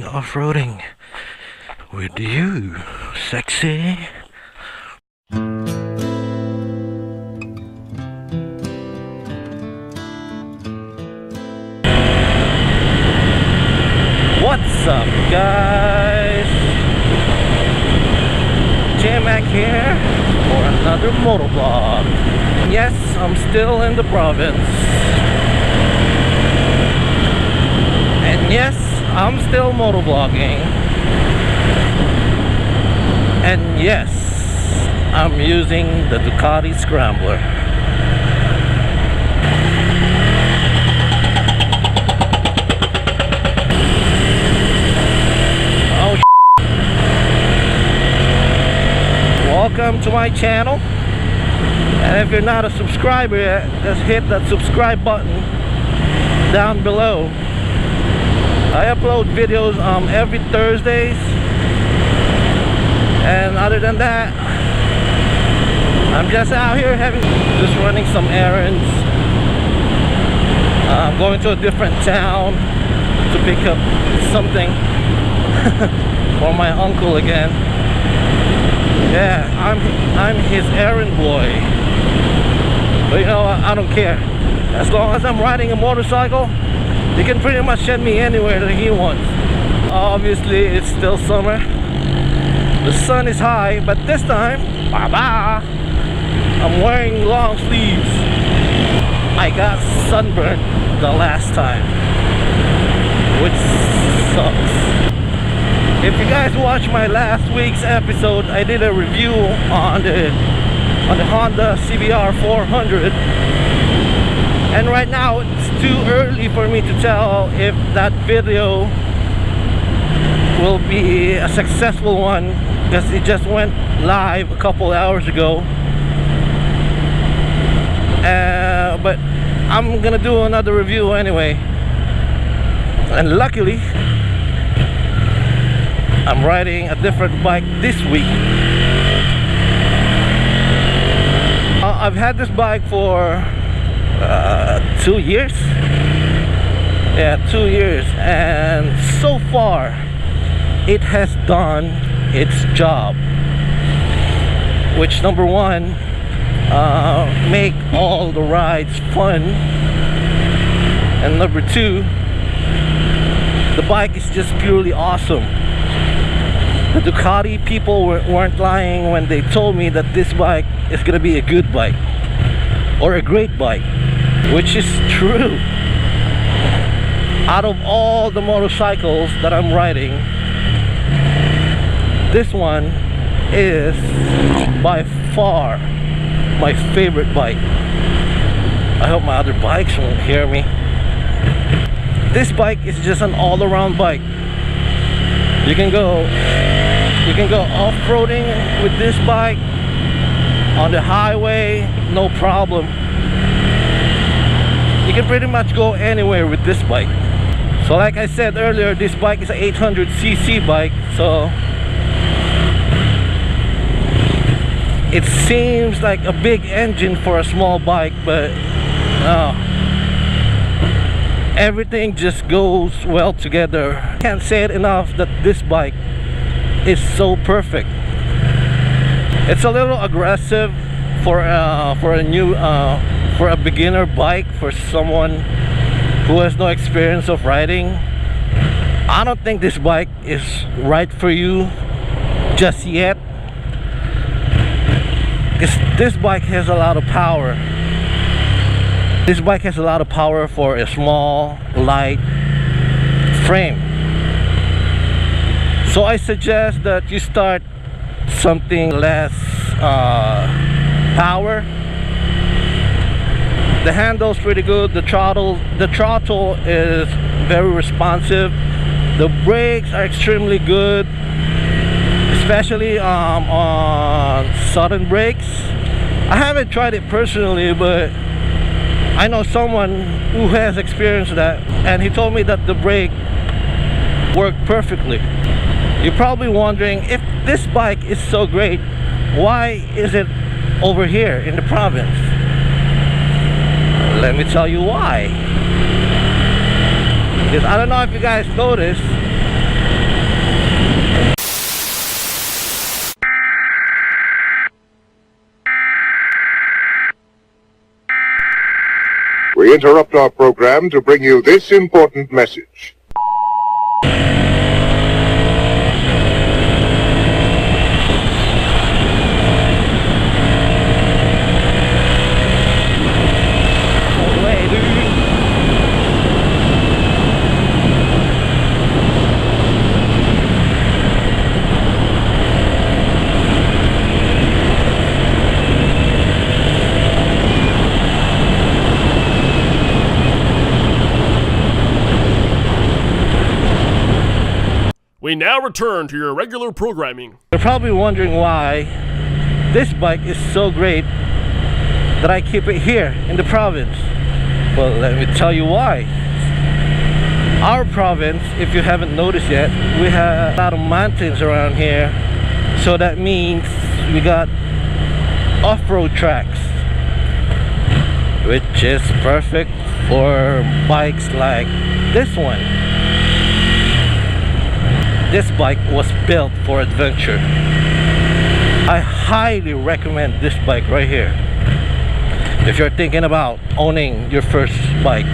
off-roading with you, sexy. What's up, guys? J-Mac here for another motovlog. Yes, I'm still in the province. And yes, I'm still motovlogging. And yes, I'm using the Ducati Scrambler. Oh, welcome to my channel. And if you're not a subscriber yet, just hit that subscribe button down below. I upload videos every Thursdays, and other than that, I'm just out here just running some errands. I'm going to a different town to pick up something for my uncle again. Yeah, I'm his errand boy. But you know, I don't care. As long as I'm riding a motorcycle, he can pretty much send me anywhere that he wants. Obviously, it's still summer. The sun is high, but this time, bye-bye, I'm wearing long sleeves. I got sunburned the last time, which sucks. If you guys watched my last week's episode, I did a review on the Honda CBR 400. And right now it's too early for me to tell if that video will be a successful one, because it just went live a couple hours ago. But I'm gonna do another review anyway. And luckily, I'm riding a different bike this week. I've had this bike for 2 years. Yeah, 2 years, and so far it has done its job, which, number one, make all the rides fun, and number two, the bike is just purely awesome. The Ducati people weren't lying when they told me that this bike is gonna be a good bike or a great bike, which is true. Out of all the motorcycles that I'm riding, this one is by far my favorite bike. I hope my other bikes won't hear me. This bike is just an all-around bike. You can go off-roading with this bike on the highway, no problem. You can pretty much go anywhere with this bike. So like I said earlier, this bike is an 800cc bike, so it seems like a big engine for a small bike, but everything just goes well together. Can't say it enough that this bike is so perfect. It's a little aggressive for a beginner bike, for someone who has no experience of riding. I don't think this bike is right for you just yet, because this bike has a lot of power. This bike has a lot of power for a small, light frame. So I suggest that you start something less power. The handle's pretty good. The throttle is very responsive. The brakes are extremely good, especially on sudden brakes. I haven't tried it personally, but I know someone who has experienced that, and he told me that the brake worked perfectly. You're probably wondering, if this bike is so great, why is it over here in the province? Let me tell you why. Because I don't know if you guys noticed, We interrupt our program to bring you this important message. We now return to your regular programming. You're probably wondering why this bike is so great that I keep it here in the province. Well, let me tell you why. Our province, if you haven't noticed yet, we have a lot of mountains around here. So that means we got off-road tracks, which is perfect for bikes like this one. This bike was built for adventure. I highly recommend this bike right here if you're thinking about owning your first bike.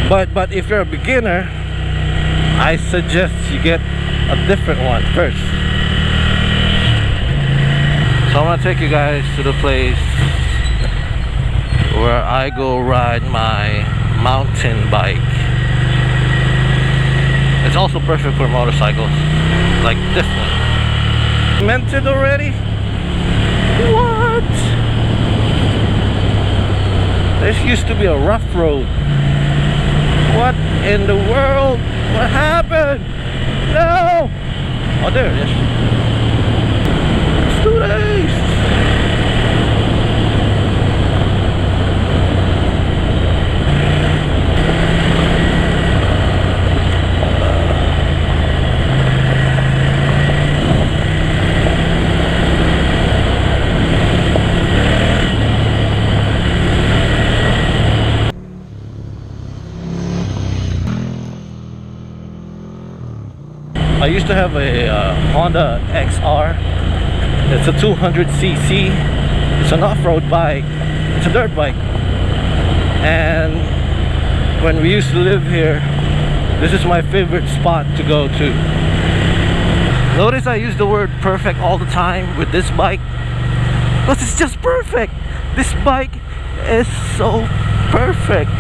But if you're a beginner, I suggest you get a different one first. So I'm gonna take you guys to the place where I go ride my mountain bike. It's also perfect for motorcycles, like this one. Cemented already? What? This used to be a rough road. What in the world? What happened? No! Oh, there it is. Let's do this! I used to have a Honda XR. It's a 200cc. It's an off-road bike. It's a dirt bike. And when we used to live here, this is my favorite spot to go to. Notice I use the word perfect all the time with this bike, because it's just perfect. This bike is so perfect.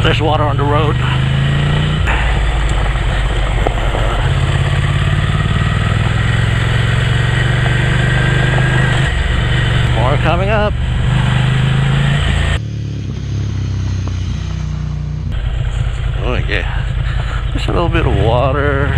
There's water on the road. More coming up. Oh yeah, there's a little bit of water.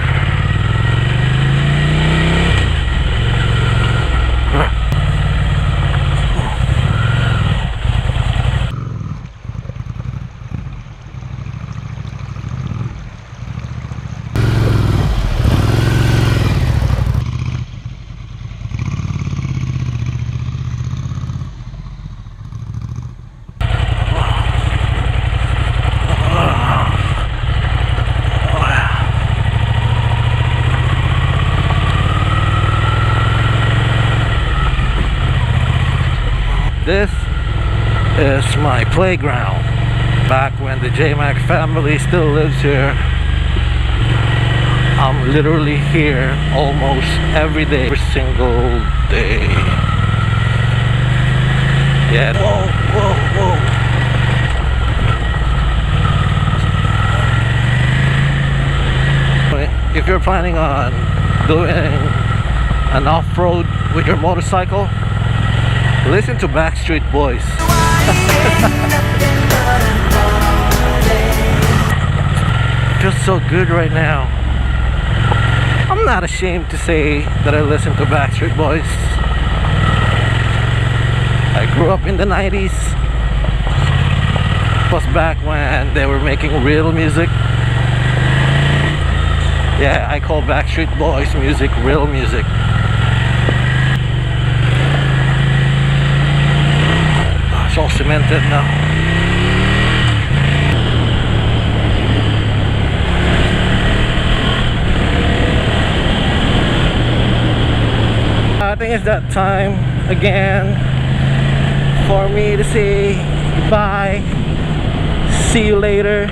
This is my playground. Back when the J-Mac family still lives here, I'm literally here almost every day, every single day. Yeah. Whoa, whoa, whoa. If you're planning on doing an off-road with your motorcycle, listen to Backstreet Boys. Feels so good right now. I'm not ashamed to say that I listen to Backstreet Boys. I grew up in the 90s. It was back when they were making real music. Yeah, I call Backstreet Boys music real music. It's all cemented now. think it's that time again for me to say bye. See you later.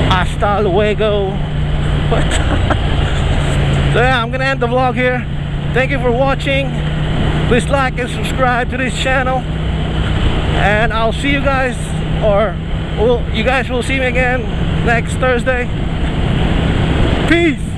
Hasta luego. What? So yeah, I'm gonna end the vlog here. Thank you for watching. Please like and subscribe to this channel, and I'll see you guys, or you guys will see me again next Thursday. Peace.